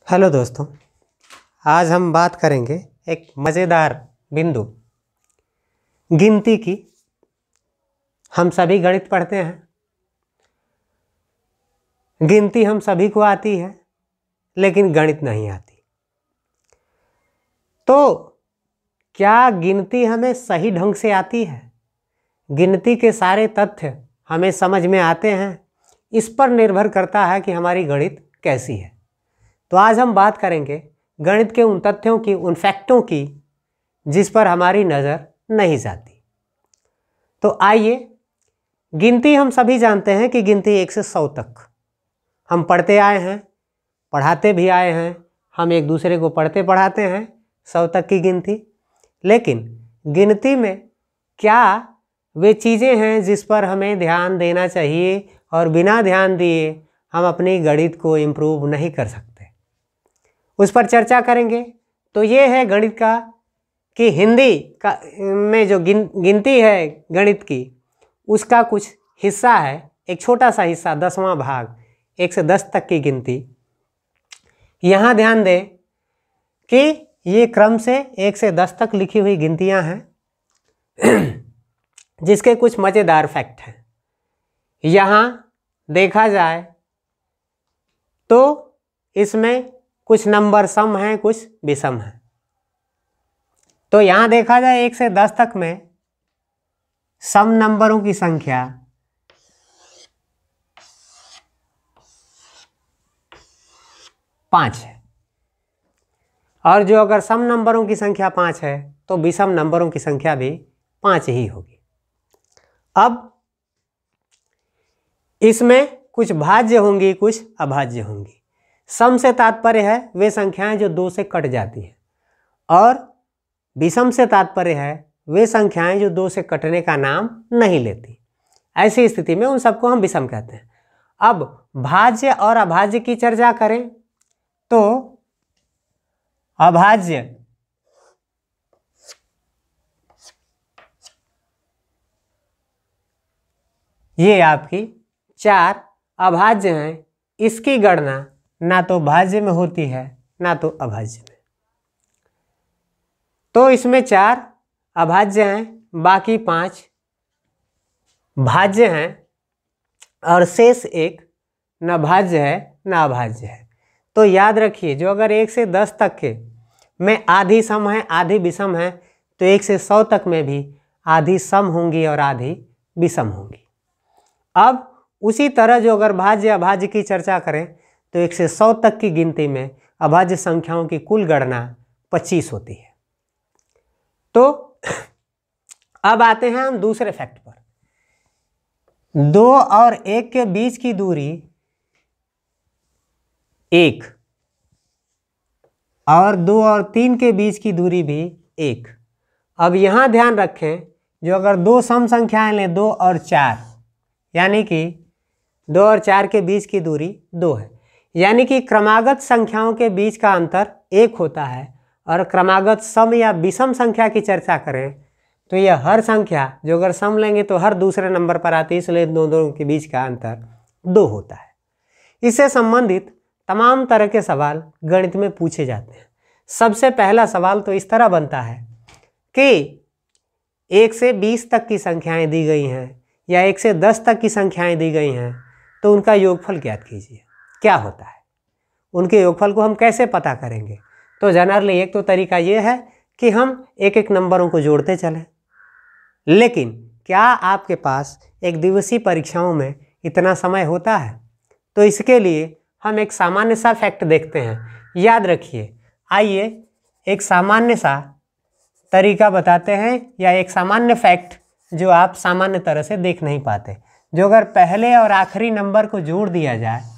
Hello दोस्तों, आज हम बात करेंगे एक मज़ेदार बिंदु गिनती की। हम सभी गणित पढ़ते हैं, गिनती हम सभी को आती है, लेकिन गणित नहीं आती। तो क्या गिनती हमें सही ढंग से आती है? गिनती के सारे तथ्य हमें समझ में आते हैं? इस पर निर्भर करता है कि हमारी गणित कैसी है। तो आज हम बात करेंगे गणित के उन तथ्यों की, उन फैक्टों की जिस पर हमारी नज़र नहीं जाती। तो आइए, गिनती हम सभी जानते हैं कि गिनती 1 से 100 तक हम पढ़ते आए हैं, पढ़ाते भी आए हैं। हम एक दूसरे को पढ़ते पढ़ाते हैं 100 तक की गिनती। लेकिन गिनती में क्या वे चीज़ें हैं जिस पर हमें ध्यान देना चाहिए और बिना ध्यान दिए हम अपनी गणित को इम्प्रूव नहीं कर सकते, उस पर चर्चा करेंगे। तो ये है गणित का कि हिंदी का में जो गिनती है गणित की, उसका कुछ हिस्सा है, एक छोटा सा हिस्सा, 10वां भाग, 1 से 10 तक की गिनती। यहाँ ध्यान दें कि ये क्रम से 1 से 10 तक लिखी हुई गिनतियाँ हैं जिसके कुछ मज़ेदार फैक्ट हैं। यहाँ देखा जाए तो इसमें कुछ नंबर सम हैं, कुछ विषम हैं। तो यहाँ देखा जाए 1 से 10 तक में सम नंबरों की संख्या 5 है, और जो अगर सम नंबरों की संख्या 5 है तो विषम नंबरों की संख्या भी 5 ही होगी। अब इसमें कुछ भाज्य होंगी, कुछ अभाज्य होंगी। सम से तात्पर्य है वे संख्याएं जो 2 से कट जाती हैं, और विषम से तात्पर्य है वे संख्याएं जो 2 से कटने का नाम नहीं लेती। ऐसी स्थिति में उन सबको हम विषम कहते हैं। अब भाज्य और अभाज्य की चर्चा करें तो अभाज्य ये आपकी 4 अभाज्य हैं। इसकी गणना ना तो भाज्य में होती है ना तो अभाज्य में। तो इसमें 4 अभाज्य हैं, बाकी 5 भाज्य हैं, और शेष 1 न भाज्य है न अभाज्य है। तो याद रखिए, जो अगर 1 से 10 तक के में आधी सम है आधी विषम है, तो 1 से 100 तक में भी आधी सम होंगी और आधी विषम होंगी। अब उसी तरह जो अगर भाज्य अभाज्य की चर्चा करें तो 1 से 100 तक की गिनती में अभाज्य संख्याओं की कुल गणना 25 होती है। तो अब आते हैं हम दूसरे फैक्ट पर। 2 और 1 के बीच की दूरी 1, और 2 और 3 के बीच की दूरी भी 1। अब यहाँ ध्यान रखें, जो अगर 2 सम संख्याएं लें, 2 और 4, यानी कि 2 और 4 के बीच की दूरी 2 है, यानी कि क्रमागत संख्याओं के बीच का अंतर 1 होता है। और क्रमागत सम या विषम संख्या की चर्चा करें तो यह हर संख्या जो अगर सम लेंगे तो हर दूसरे नंबर पर आती है, इसलिए दोनों के बीच का अंतर 2 होता है। इससे संबंधित तमाम तरह के सवाल गणित में पूछे जाते हैं। सबसे पहला सवाल तो इस तरह बनता है कि 1 से 20 तक की संख्याएं दी गई हैं या 1 से 10 तक की संख्याएं दी गई हैं, तो उनका योगफल ज्ञात कीजिए। क्या होता है, उनके योगफल को हम कैसे पता करेंगे? तो जनरली एक तो तरीका ये है कि हम एक एक नंबरों को जोड़ते चलें। लेकिन क्या आपके पास एक दिवसीय परीक्षाओं में इतना समय होता है? तो इसके लिए हम एक सामान्य सा फैक्ट देखते हैं। याद रखिए, आइए एक सामान्य सा तरीका बताते हैं, या एक सामान्य फैक्ट जो आप सामान्य तरह से देख नहीं पाते। जो अगर पहले और आखिरी नंबर को जोड़ दिया जाए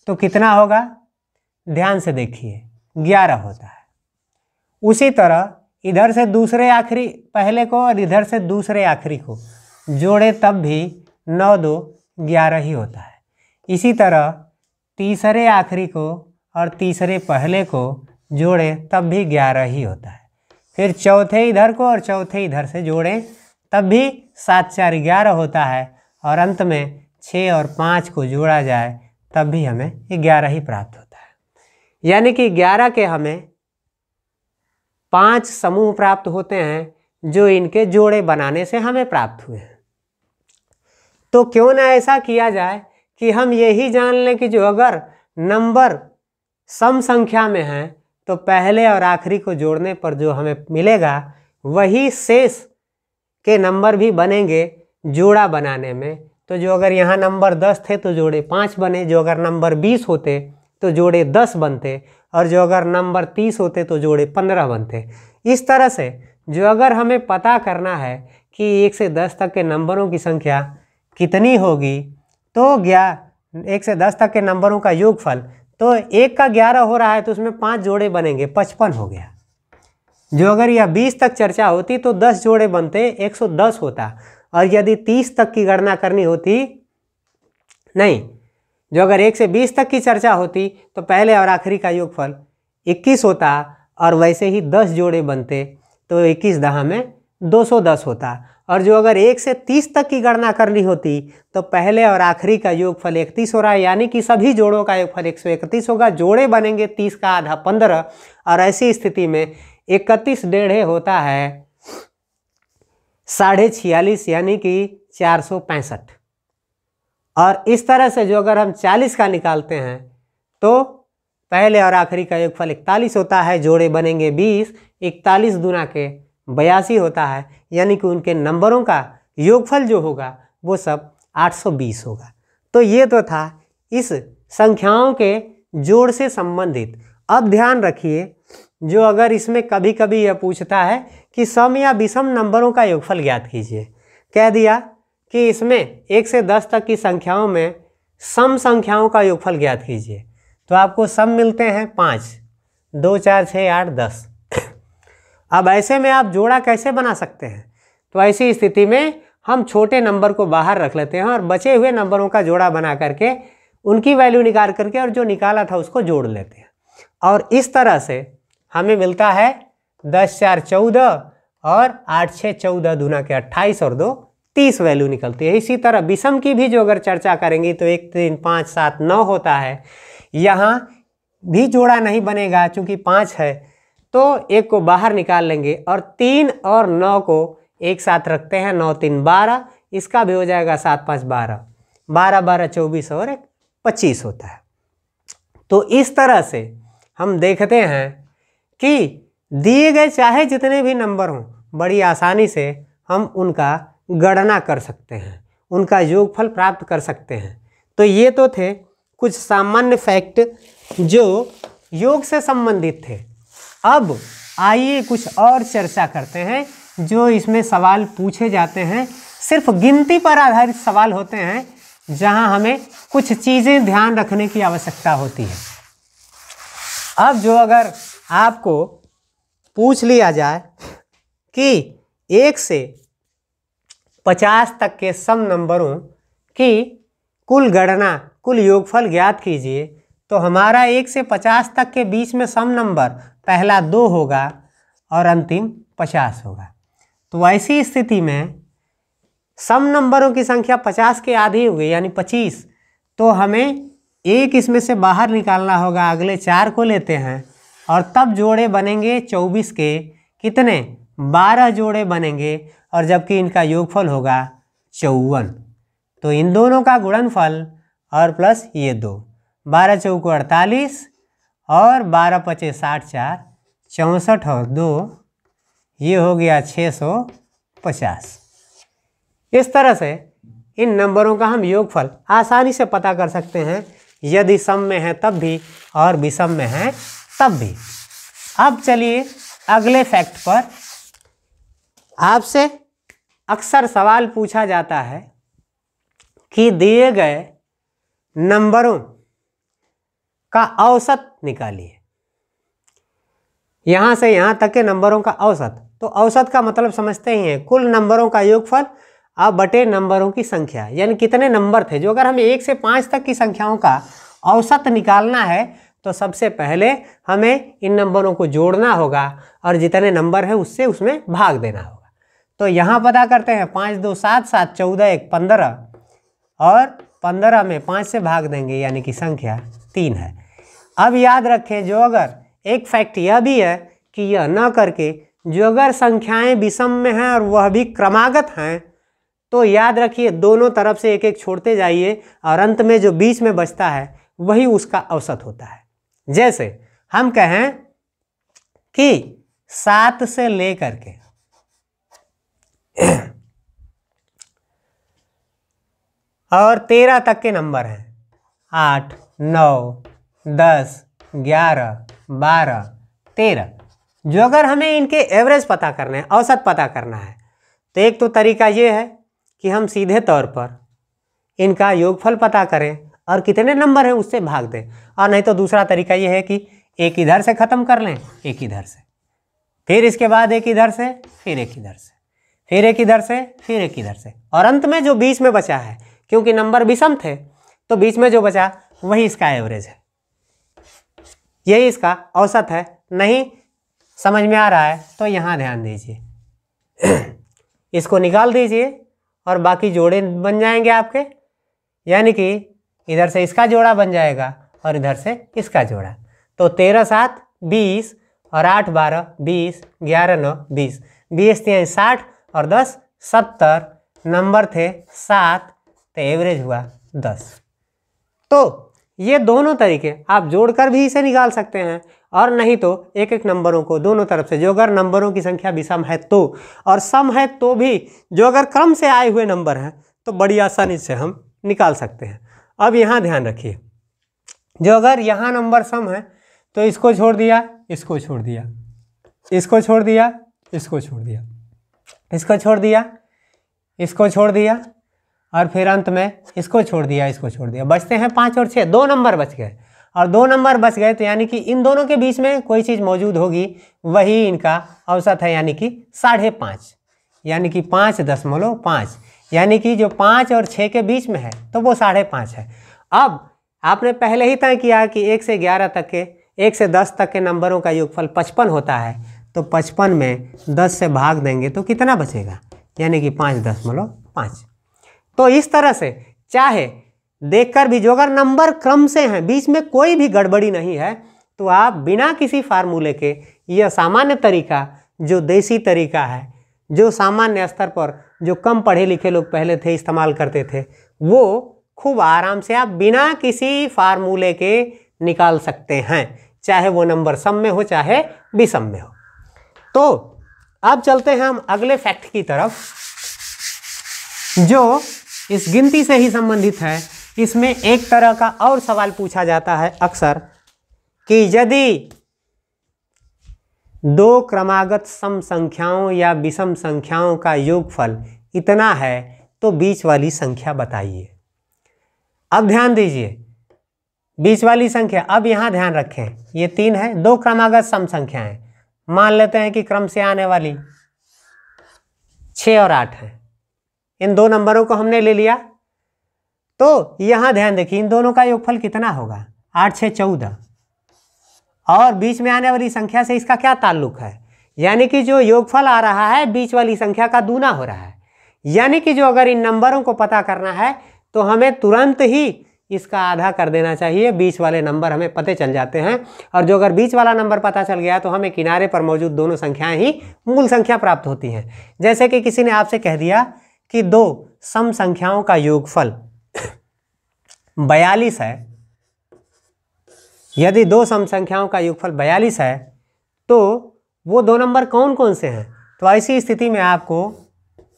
तो कितना होगा? ध्यान से देखिए, 11 होता है। उसी तरह इधर से दूसरे आखिरी पहले को और इधर से दूसरे आखिरी को जोड़े तब भी 9 2 11 ही होता है। इसी तरह तीसरे आखिरी को और तीसरे पहले को जोड़े तब भी 11 ही होता है। फिर चौथे इधर को और चौथे इधर से जोड़ें तब भी 7 4 11 होता है, और अंत में 6 और 5 को जोड़ा जाए तब भी हमें 11 ही प्राप्त होता है। यानी कि 11 के हमें 5 समूह प्राप्त होते हैं जो इनके जोड़े बनाने से हमें प्राप्त हुए हैं। तो क्यों ना ऐसा किया जाए कि हम यही जान लें कि जो अगर नंबर सम संख्या में हैं तो पहले और आखिरी को जोड़ने पर जो हमें मिलेगा वही शेष के नंबर भी बनेंगे जोड़ा बनाने में। तो जो अगर यहाँ नंबर 10 थे तो जोड़े 5 बने, जो अगर नंबर 20 होते तो जोड़े 10 बनते, और जो अगर नंबर 30 होते तो जोड़े 15 बनते। इस तरह से जो अगर हमें पता करना है कि 1 से 10 तक के नंबरों की संख्या कितनी होगी तो 1 से 10 तक के नंबरों का योगफल, तो 1 का 11 हो रहा है तो उसमें 5 जोड़े बनेंगे, 55 हो गया। जो अगर यह 20 तक चर्चा होती तो 10 जोड़े बनते, 110 होता। और यदि 30 तक की गणना करनी होती, नहीं, जो अगर 1 से 20 तक की चर्चा होती तो पहले और आखिरी का योगफल 21 होता, और वैसे ही 10 जोड़े बनते तो 21 दहा में 210 होता। और जो अगर 1 से 30 तक की गणना करनी होती तो पहले और आखिरी का योगफल 31 हो रहा है, यानी कि सभी जोड़ों का योगफल 131 होगा। जोड़े बनेंगे 30 का आधा 15, और ऐसी स्थिति में 31 डेढ़े होता है 46.5 यानी कि 465। और इस तरह से जो अगर हम 40 का निकालते हैं तो पहले और आखिरी का योगफल 41 होता है, जोड़े बनेंगे 20, 41 दूना के 82 होता है, यानी कि उनके नंबरों का योगफल जो होगा वो सब 820 होगा। तो ये तो था इस संख्याओं के जोड़ से संबंधित। अब ध्यान रखिए, जो अगर इसमें कभी कभी यह पूछता है कि सम या विषम नंबरों का योगफल ज्ञात कीजिए, कह दिया कि इसमें 1 से 10 तक की संख्याओं में सम संख्याओं का योगफल ज्ञात कीजिए, तो आपको सम मिलते हैं 5, 2, 4, 6, 8, 10। अब ऐसे में आप जोड़ा कैसे बना सकते हैं? तो ऐसी स्थिति में हम छोटे नंबर को बाहर रख लेते हैं और बचे हुए नंबरों का जोड़ा बना करके उनकी वैल्यू निकाल करके और जो निकाला था उसको जोड़ लेते हैं। और इस तरह से हमें मिलता है 10, 4, 14 और 8, 6, 14 दूना के 28 और 2 30 वैल्यू निकलती है। इसी तरह विषम की भी जो अगर चर्चा करेंगे तो 1, 3, 5, 7, 9 होता है। यहाँ भी जोड़ा नहीं बनेगा चूँकि 5 है, तो 1 को बाहर निकाल लेंगे और 3 और 9 को एक साथ रखते हैं, 9, 3, 12, इसका भी हो जाएगा 7, 5, 12, 12, 12, 24 और 1, 25 होता है। तो इस तरह से हम देखते हैं कि दिए गए चाहे जितने भी नंबर हों, बड़ी आसानी से हम उनका गणना कर सकते हैं, उनका योगफल प्राप्त कर सकते हैं। तो ये तो थे कुछ सामान्य फैक्ट जो योग से संबंधित थे। अब आइए कुछ और चर्चा करते हैं जो इसमें सवाल पूछे जाते हैं, सिर्फ गिनती पर आधारित सवाल होते हैं, जहां हमें कुछ चीज़ें ध्यान रखने की आवश्यकता होती है। अब जो अगर आपको पूछ लिया जाए कि 1 से 50 तक के सम नंबरों की कुल गणना, कुल योगफल ज्ञात कीजिए, तो हमारा 1 से 50 तक के बीच में सम नंबर पहला 2 होगा और अंतिम 50 होगा। तो ऐसी स्थिति में सम नंबरों की संख्या 50 के आधी हो गई यानी 25, तो हमें 1 इसमें से बाहर निकालना होगा, अगले 4 को लेते हैं और तब जोड़े बनेंगे 24 के, कितने 12 जोड़े बनेंगे, और जबकि इनका योगफल होगा 54। तो इन दोनों का गुणनफल और प्लस ये 2, 12 चौको 48 और 12 पचे 60, 4 64 और 2 ये हो गया 650। इस तरह से इन नंबरों का हम योगफल आसानी से पता कर सकते हैं, यदि सम में है तब भी और विषम में है तब भी। अब चलिए अगले फैक्ट पर। आपसे अक्सर सवाल पूछा जाता है कि दिए गए नंबरों का औसत निकालिए, यहाँ से यहाँ तक के नंबरों का औसत। तो औसत का मतलब समझते ही हैं, कुल नंबरों का योगफल अब बटे नंबरों की संख्या, यानी कितने नंबर थे। जो अगर हमें 1 से 5 तक की संख्याओं का औसत निकालना है तो सबसे पहले हमें इन नंबरों को जोड़ना होगा और जितने नंबर हैं उससे उसमें भाग देना होगा। तो यहाँ पता करते हैं, 5, 2, 7, 7, 14, 1, 15 और 15 में 5 से भाग देंगे यानी कि संख्या 3 है। अब याद रखें, जो अगर एक फैक्ट यह भी है कि यह न करके जो अगर संख्याएं विषम में हैं और वह भी क्रमागत हैं, तो याद रखिए दोनों तरफ से एक एक छोड़ते जाइए और अंत में जो बीच में बचता है वही उसका औसत होता है। जैसे हम कहें कि 7 से लेकर के और 13 तक के नंबर हैं, 8, 9, 10, 11, 12, 13। जो अगर हमें इनके एवरेज पता करना है, औसत पता करना है, तो एक तो तरीका ये है कि हम सीधे तौर पर इनका योगफल पता करें और कितने नंबर हैं उससे भाग दें, और नहीं तो दूसरा तरीका ये है कि एक इधर से ख़त्म कर लें, एक इधर से, फिर इसके बाद एक इधर से, फिर एक इधर से, फिर एक इधर से, फिर एक इधर से, और अंत में जो बीच में बचा है, क्योंकि नंबर विषम थे तो बीच में जो बचा वही इसका एवरेज है, यही इसका औसत है। नहीं समझ में आ रहा है तो यहाँ ध्यान दीजिए, इसको निकाल दीजिए और बाकी जोड़े बन जाएंगे आपके, यानी कि इधर से इसका जोड़ा बन जाएगा और इधर से इसका जोड़ा। तो 13 7 20 और 8 12 20, 11 9 20, 20 3 60 और 10 70, नंबर थे 7, तो एवरेज हुआ 10। तो ये दोनों तरीके आप जोड़कर भी इसे निकाल सकते हैं, और नहीं तो एक एक नंबरों को दोनों तरफ से, जो अगर नंबरों की संख्या विषम है तो, और सम है तो भी, जो अगर क्रम से आए हुए नंबर हैं तो बड़ी आसानी से हम निकाल सकते हैं। अब यहाँ ध्यान रखिए, जो अगर यहाँ नंबर सम है तो इसको छोड़ दिया, इसको छोड़ दिया, इसको छोड़ दिया, इसको छोड़ दिया, इसको छोड़ दिया, इसको छोड़ दिया, और फिर अंत में इसको छोड़ दिया, इसको छोड़ दिया, बचते हैं 5 और 6, 2 नंबर बच गए। और 2 नंबर बच गए तो यानी कि इन दोनों के बीच में कोई चीज़ मौजूद होगी, वही इनका औसत है, यानी कि 5.5, यानी कि 5.5, यानी कि जो 5 और 6 के बीच में है तो वो 5.5 है। अब आपने पहले ही तय किया कि 1 से 11 तक के, 1 से 10 तक के नंबरों का योगफल 55 होता है, तो 55 में 10 से भाग देंगे तो कितना बचेगा, यानी कि 5.5। तो इस तरह से चाहे देखकर भी, जो अगर नंबर क्रम से हैं, बीच में कोई भी गड़बड़ी नहीं है, तो आप बिना किसी फार्मूले के यह सामान्य तरीका, जो देसी तरीका है, जो सामान्य स्तर पर जो कम पढ़े लिखे लोग पहले थे इस्तेमाल करते थे, वो खूब आराम से आप बिना किसी फार्मूले के निकाल सकते हैं, चाहे वो नंबर सम में हो चाहे विषम में हो। तो अब चलते हैं हम अगले फैक्ट की तरफ, जो इस गिनती से ही संबंधित है। इसमें एक तरह का और सवाल पूछा जाता है अक्सर कि यदि 2 क्रमागत सम संख्याओं या विषम संख्याओं का योगफल इतना है तो बीच वाली संख्या बताइए। अब ध्यान दीजिए, बीच वाली संख्या, अब यहाँ ध्यान रखें, ये 3 है, 2 क्रमागत सम संख्याएं, मान लेते हैं कि क्रम से आने वाली 6 और 8 है, इन 2 नंबरों को हमने ले लिया। तो यहाँ ध्यान देखिए, इन दोनों का योगफल कितना होगा, 8 6 14, और बीच में आने वाली संख्या से इसका क्या ताल्लुक है, यानी कि जो योगफल आ रहा है बीच वाली संख्या का दूना हो रहा है। यानी कि जो अगर इन नंबरों को पता करना है तो हमें तुरंत ही इसका आधा कर देना चाहिए, बीच वाले नंबर हमें पते चल जाते हैं। और जो अगर बीच वाला नंबर पता चल गया तो हमें किनारे पर मौजूद दोनों संख्याएं ही मूल संख्या प्राप्त होती हैं। जैसे कि किसी ने आपसे कह दिया कि 2 सम संख्याओं का योगफल 42 है, यदि 2 सम संख्याओं का योगफल 42 है तो वो 2 नंबर कौन कौन से हैं। तो ऐसी स्थिति में आपको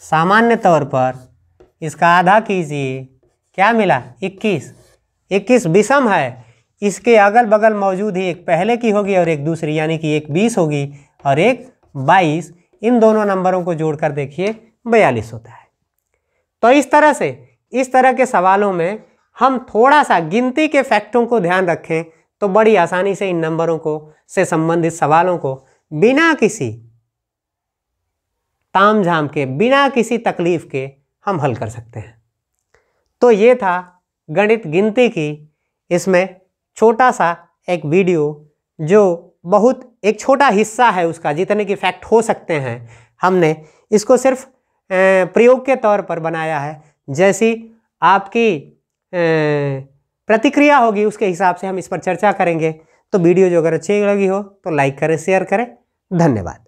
सामान्य तौर पर इसका आधा कीजिए, क्या मिला, 21। 21 विषम है, इसके अगल बगल मौजूद ही एक पहले की होगी और एक दूसरी, यानी कि एक 20 होगी और एक 22, इन दोनों नंबरों को जोड़कर देखिए 42 होता है। तो इस तरह से, इस तरह के सवालों में हम थोड़ा सा गिनती के फैक्टों को ध्यान रखें तो बड़ी आसानी से इन नंबरों को से संबंधित सवालों को बिना किसी तामझाम के, बिना किसी तकलीफ के हम हल कर सकते हैं। तो ये था गणित गिनती की, इसमें छोटा सा एक वीडियो, जो बहुत एक छोटा हिस्सा है उसका, जितने के फैक्ट हो सकते हैं हमने इसको सिर्फ प्रयोग के तौर पर बनाया है। जैसी आपकी प्रतिक्रिया होगी उसके हिसाब से हम इस पर चर्चा करेंगे। तो वीडियो जो अगर अच्छी लगी हो तो लाइक करें, शेयर करें। धन्यवाद।